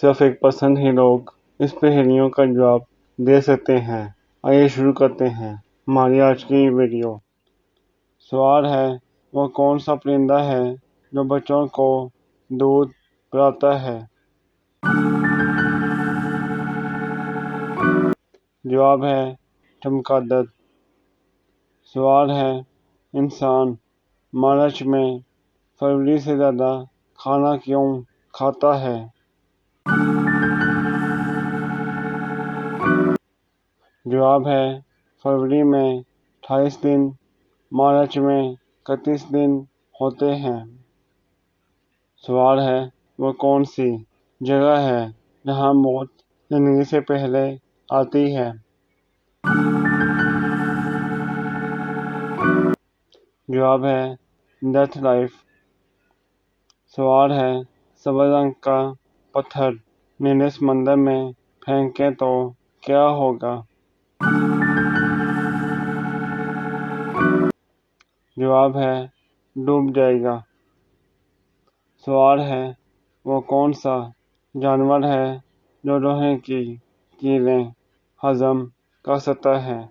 सिर्फ एक परसेंट ही लोग इस पहेलियों का जवाब दे सकते हैं। आइए शुरू करते हैं हमारी आज की वीडियो। सवाल है, वह कौन सा परिंदा है जो बच्चों को दूध पिलाता है? जवाब है चमगादड़। सवाल है, इंसान मार्च में फरवरी से ज़्यादा खाना क्यों खाता है? जवाब है फरवरी में 28 दिन, मार्च में 31 दिन होते हैं। सवाल है, वह कौन सी जगह है जहाँ मौत जिंदगी से पहले आती है? जवाब है डेथ लाइफ। सवाल है, सब्ज रंग का पत्थर नीले समंदर में फेंके तो क्या होगा? जवाब है डूब जाएगा। सवाल है, वो कौन सा जानवर है जो लोहे की कीलें हजम कर सकता है?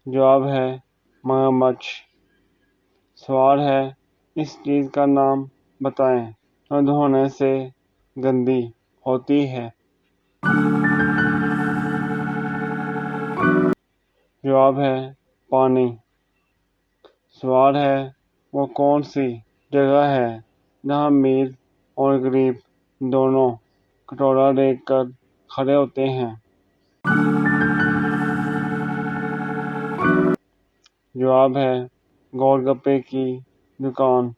जवाब है मगरमच्छ। सवाल है, इस चीज़ का नाम बताएं जो धोने से गंदी होती है। जवाब है पानी। सवाल है, वो कौन सी जगह है जहाँ अमीर और गरीब दोनों कटोरा लेकर खड़े होते हैं? जवाब है गोलगप्पे की दुकान।